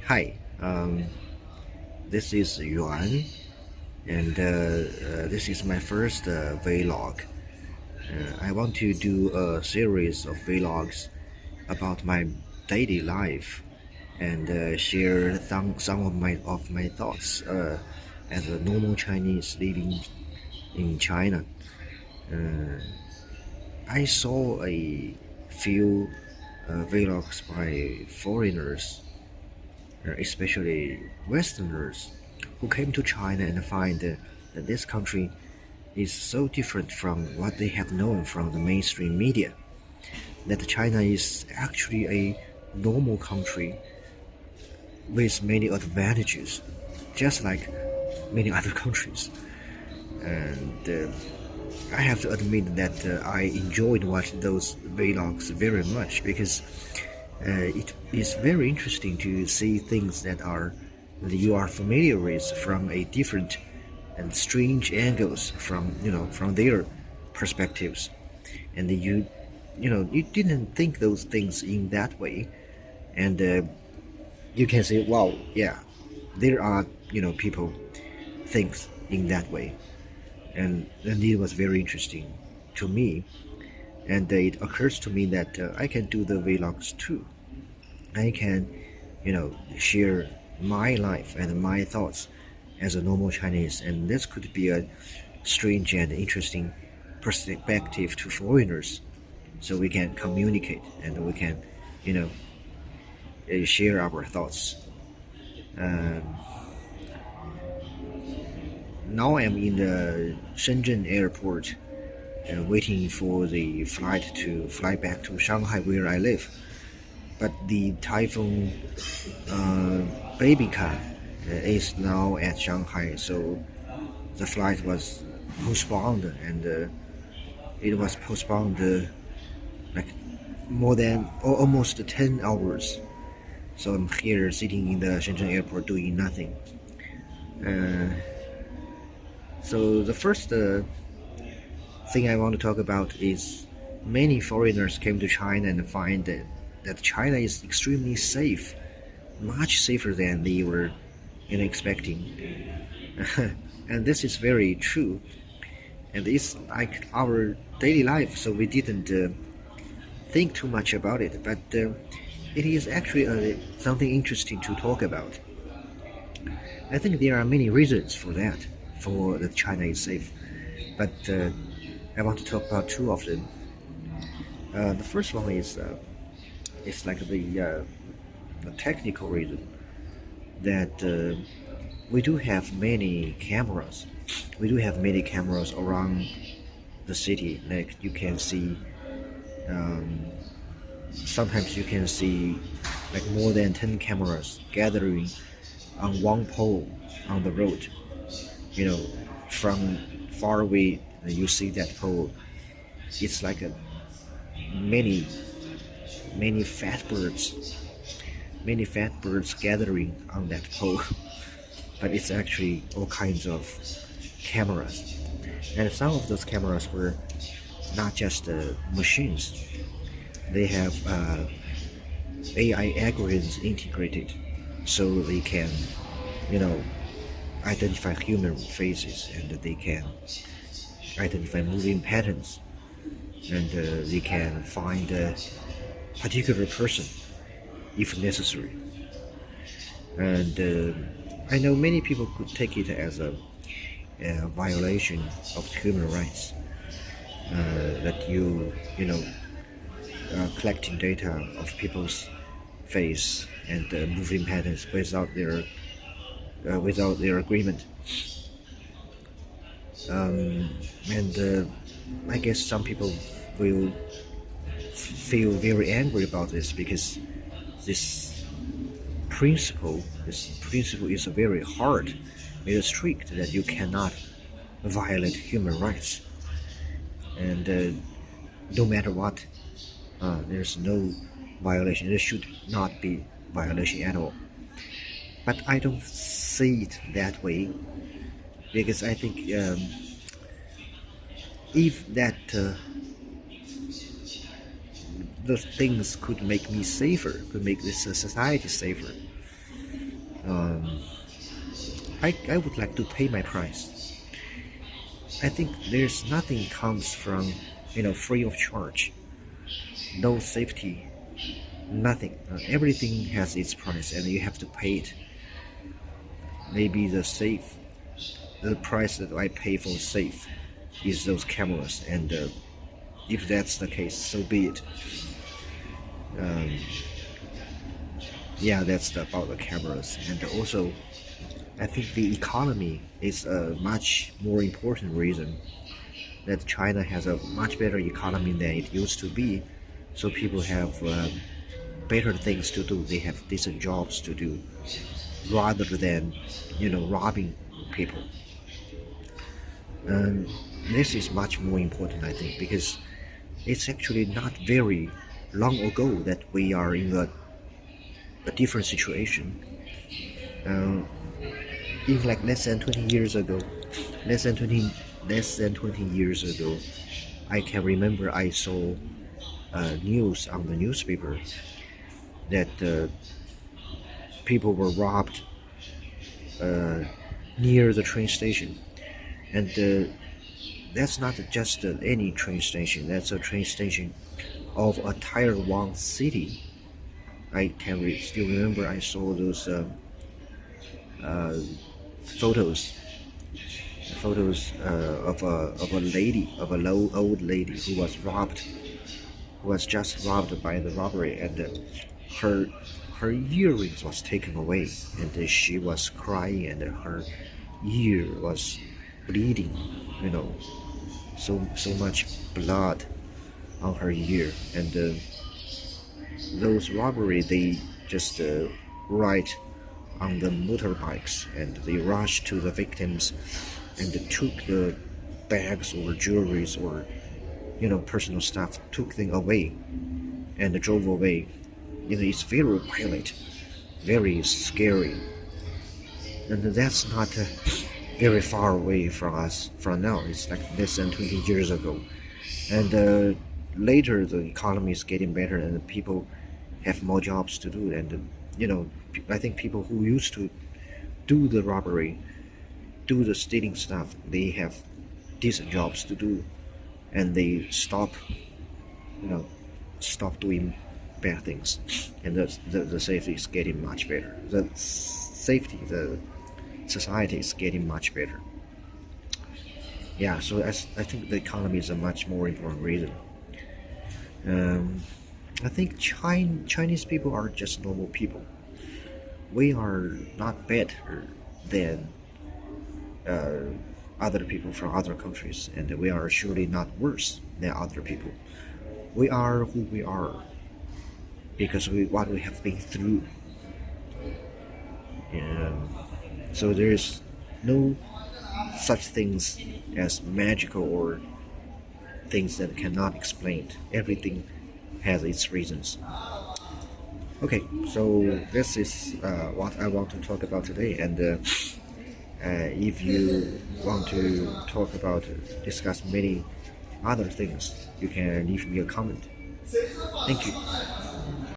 Hi, this is Yuan, and this is my first vlog. I want to do a series of vlogs about my daily life and share some of my thoughts as a normal Chinese living in China. Uh, I saw a few vlogs by foreigners, especially Westerners, who came to China and find that this country is so different from what they have known from the mainstream media, that China is actually a normal country with many advantages, just like many other countries. And I have to admit that I enjoyed watching those vlogs very much because it is very interesting to see things that you are familiar with from a different and strange angles from their perspectives, and you didn't think those things in that way, and you can say, wow, yeah, there are people thinks in that way, and it was very interesting to me, and it occurs to me that I can do the vlogs too. I can share my life and my thoughts as a normal Chinese, and this could be a strange and interesting perspective to foreigners, so we can communicate and we can, you know, share our thoughts. Um, Now I'm in the Shenzhen airport, waiting for the flight to fly back to Shanghai where I live. But the typhoon Baby Cat is now at Shanghai, so the flight was postponed, and it was postponed like more than almost 10 hours. So I'm here sitting in the Shenzhen airport doing nothing. Uh, so the first thing I want to talk about is many foreigners came to China and find that China is extremely safe, much safer than they were expecting. And this is very true, and it's like our daily life, so we didn't think too much about it, but it is actually something interesting to talk about. I think there are many reasons for that, for that China is safe, but I want to talk about two of them. The first one is it's like the technical reason that we do have many cameras. We do have many cameras around the city. Like you can see, um, sometimes you can see like more than 10 cameras gathering on one pole on the road. You know, from far away, you see that pole. It's like many, many fat birds, many fat birds gathering on that pole. But it's actually all kinds of cameras, and some of those cameras were not just machines. They have AI algorithms integrated, so they can, you know, identify human faces, and they can identify moving patterns, and they can find a particular person if necessary. And I know many people could take it as a violation of human rights, that collecting data of people's face and moving patterns without their agreement. And I guess some people will feel very angry about this because this principle is very hard, very strict, that you cannot violate human rights, and no matter what, there's no violation. There should not be violation at all. But I don't see it that way, because I think if that those things could make me safer, could make this society safer, um, I would like to pay my price. I think there's nothing comes from free of charge. No safety, nothing. Everything has its price, and you have to pay it. Maybe the price that I pay for safe is those cameras, and if that's the case, so be it. Um, yeah, that's about the cameras, and also I think the economy is a much more important reason that China has a much better economy than it used to be. So people have better things to do. They have decent jobs to do, rather than robbing people. And this is much more important, I think, because it's actually not very long ago that we are in a different situation. Um, in like less than 20 years ago, I can remember I saw news on the newspaper that people were robbed near the train station, and that's not just any train station. That's a train station of a Tier 1 city. I can still remember I saw those uh, photos of a lady, of a old lady who was robbed, who was just robbed by the robbery, and her her earrings was taken away, and she was crying, and her ear was bleeding, you know, so much blood on her ear, and those robbery, they just ride on the motorbikes, and they rushed to the victims and took the bags or jewelries or personal stuff, took them away and drove away. It's very violent, very scary, and that's not very far away from us from now. It's like less than 20 years ago, and later the economy is getting better and people have more jobs to do, and I think people who used to do the robbery, do the stealing stuff, they have decent jobs to do, and they stop doing bad things, and the safety is getting much better. The society is getting much better. Yeah, so I think the economy is a much more important reason. I think Chinese people are just normal people. We are not better than other people from other countries, and we are surely not worse than other people. We are who we are because what we have been through. So there is no such things as magical or things that cannot explain. Everything has its reasons. Okay, so this is what I want to talk about today, and if you want to discuss many other things, you can leave me a comment. Thank you.